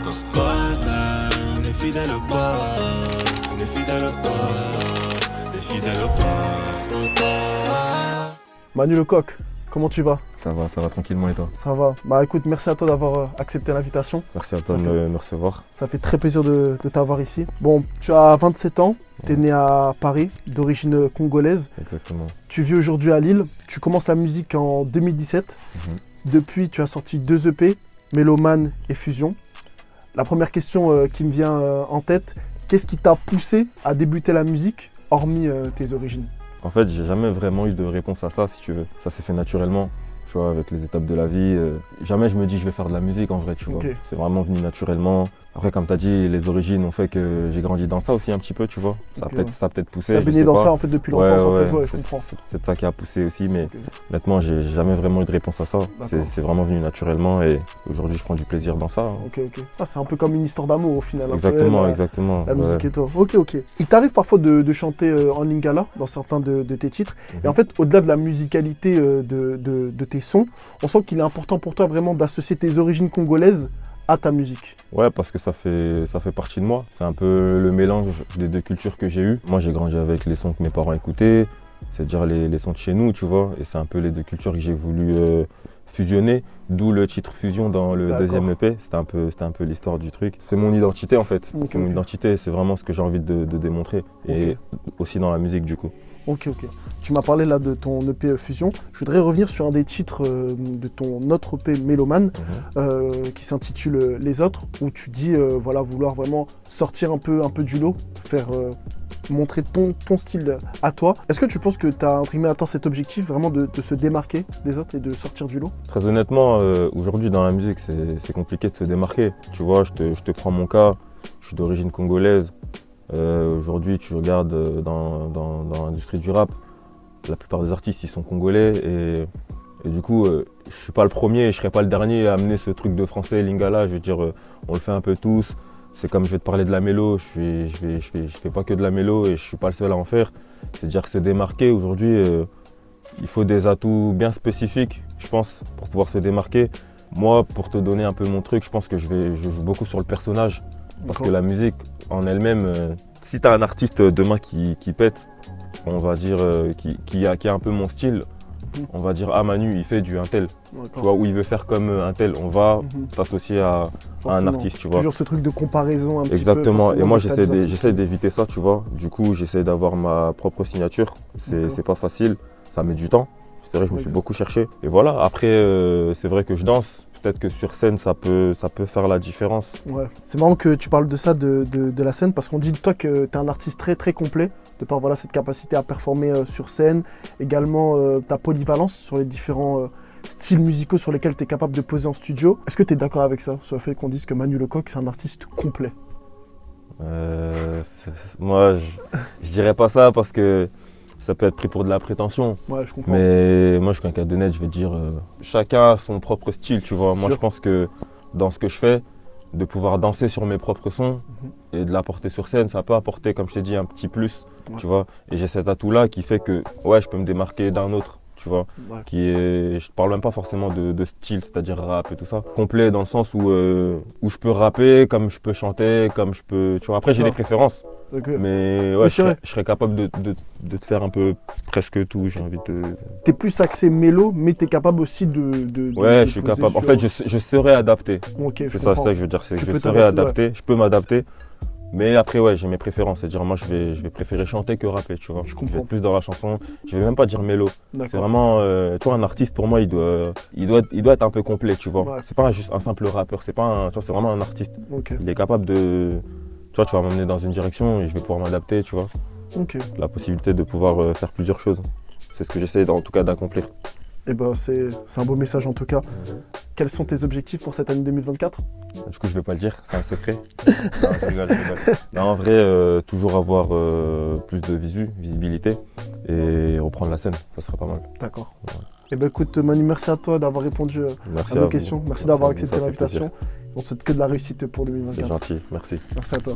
On est fidèle au poste, on est fidèle au poste, on est fidèle au poste. Manu Lecoq, comment tu vas? Ça va tranquillement et toi? Ça va. Bah écoute, merci à toi d'avoir accepté l'invitation. Merci à toi de me recevoir. Ça fait très plaisir de t'avoir ici. Bon, tu as 27 ans, tu es né à Paris, d'origine congolaise. Exactement. Tu vis aujourd'hui à Lille, tu commences la musique en 2017. Depuis, tu as sorti 2 EP, Mélomane et Fusion. La première question qui me vient en tête, qu'est-ce qui t'a poussé à débuter la musique, hormis tes origines? En fait, j'ai jamais vraiment eu de réponse à ça, si tu veux. Ça s'est fait naturellement, tu vois, avec les étapes de la vie. Jamais je me dis je vais faire de la musique en vrai, tu vois. C'est vraiment venu naturellement. Après, comme tu as dit, les origines ont fait que j'ai grandi dans ça aussi un petit peu, tu vois. Ça a peut-être poussé. Tu as baigné dans ça en fait depuis l'enfance, ouais, je comprends. C'est ça qui a poussé aussi, mais honnêtement, j'ai jamais vraiment eu de réponse à ça. C'est vraiment venu naturellement et aujourd'hui, je prends du plaisir dans ça. Ok. Ah, c'est un peu comme une histoire d'amour au final. Exactement. La musique et toi. Ok. Il t'arrive parfois de chanter en lingala dans certains de tes titres. Et en fait, au-delà de la musicalité de tes sons, on sent qu'il est important pour toi vraiment d'associer tes origines congolaises à ta musique. Ouais, parce que ça fait partie de moi. C'est un peu le mélange des 2 cultures que j'ai eues. Moi, j'ai grandi avec les sons que mes parents écoutaient, c'est-à-dire les sons de chez nous, tu vois. Et c'est un peu les 2 cultures que j'ai voulu fusionner, d'où le titre Fusion dans le 2e EP. C'était un peu l'histoire du truc. C'est mon identité en fait. C'est mon identité, c'est vraiment ce que j'ai envie de démontrer. Et aussi dans la musique du coup. Ok. Tu m'as parlé là de ton EP Fusion. Je voudrais revenir sur un des titres de ton autre EP Mélomane qui s'intitule Les Autres, où tu dis vouloir vraiment sortir un peu du lot, faire montrer ton style à toi. Est-ce que tu penses que tu as atteint cet objectif vraiment de se démarquer des autres et de sortir du lot? Très honnêtement, aujourd'hui dans la musique, c'est compliqué de se démarquer. Tu vois, je te prends mon cas, je suis d'origine congolaise. Aujourd'hui, tu regardes dans l'industrie du rap, la plupart des artistes ils sont congolais et du coup, je suis pas le premier et je serai pas le dernier à amener ce truc de français lingala. Je veux dire, on le fait un peu tous. C'est comme je vais te parler de la mélo, je fais pas que de la mélo et je suis pas le seul à en faire. C'est-à-dire que se démarquer aujourd'hui, il faut des atouts bien spécifiques, je pense, pour pouvoir se démarquer. Moi, pour te donner un peu mon truc, je pense que je joue beaucoup sur le personnage. Parce que la musique en elle-même, si tu as un artiste demain qui pète, on va dire, qui a un peu mon style, on va dire ah Manu il fait du un tel, tu vois, ou il veut faire comme un tel, on va t'associer à un artiste, tu vois. Toujours ce truc de comparaison un petit peu. Exactement, et moi j'essaie d'éviter ça, tu vois. Du coup j'essaie d'avoir ma propre signature, c'est pas facile, ça met du temps. C'est vrai que je me suis beaucoup cherché. Et voilà, après c'est vrai que je danse. Peut-être que sur scène, ça peut faire la différence. Ouais. C'est marrant que tu parles de ça, de la scène, parce qu'on dit de toi que tu es un artiste très très complet, de par cette capacité à performer sur scène, également ta polyvalence sur les différents styles musicaux sur lesquels tu es capable de poser en studio. Est-ce que tu es d'accord avec ça, sur le fait qu'on dise que Manu Lecoq, c'est un artiste complet? Moi, je dirais pas ça parce que ça peut être pris pour de la prétention. Ouais, je comprends. Mais moi, je suis quelqu'un de net, je vais te dire, chacun a son propre style, tu vois. Moi, je pense que dans ce que je fais, de pouvoir danser sur mes propres sons et de l'apporter sur scène, ça peut apporter, comme je t'ai dit, un petit plus, tu vois. Et j'ai cet atout-là qui fait que, ouais, je peux me démarquer d'un autre, tu vois. Je parle même pas forcément de style, c'est-à-dire rap et tout ça. Complet dans le sens où je peux rapper, comme je peux chanter, comme je peux, tu vois. Après, j'ai des préférences. Mais ouais, je serais capable de te faire un peu presque tout, j'ai envie de... T'es plus axé mélo, mais t'es capable aussi de ouais, je suis capable. En fait, je serais adapté. C'est ça que je veux dire, c'est que je serais adapté, je peux m'adapter. Mais après, ouais, j'ai mes préférences. C'est-à-dire, moi, je vais préférer chanter que rapper, tu vois. Je vais être plus dans la chanson. Je vais même pas dire mélo. C'est vraiment, tu vois, un artiste, pour moi, il doit être un peu complet, tu vois. C'est pas juste un simple rappeur. C'est vraiment un artiste. Il est capable de... Tu vois, tu vas m'emmener dans une direction et je vais pouvoir m'adapter, tu vois. La possibilité de pouvoir faire plusieurs choses. C'est ce que j'essaie en tout cas d'accomplir. Eh ben, c'est un beau message en tout cas. Quels sont tes objectifs pour cette année 2024? Du coup, je vais pas le dire, c'est un secret. Non, je rigole. Non, en vrai, toujours avoir plus de visibilité et reprendre la scène, ça serait pas mal. D'accord. Ouais. Eh ben, écoute, Manu, merci à toi d'avoir répondu à nos questions. Merci d'avoir accepté l'invitation. On te souhaite que de la réussite pour 2024. C'est gentil, merci. Merci à toi.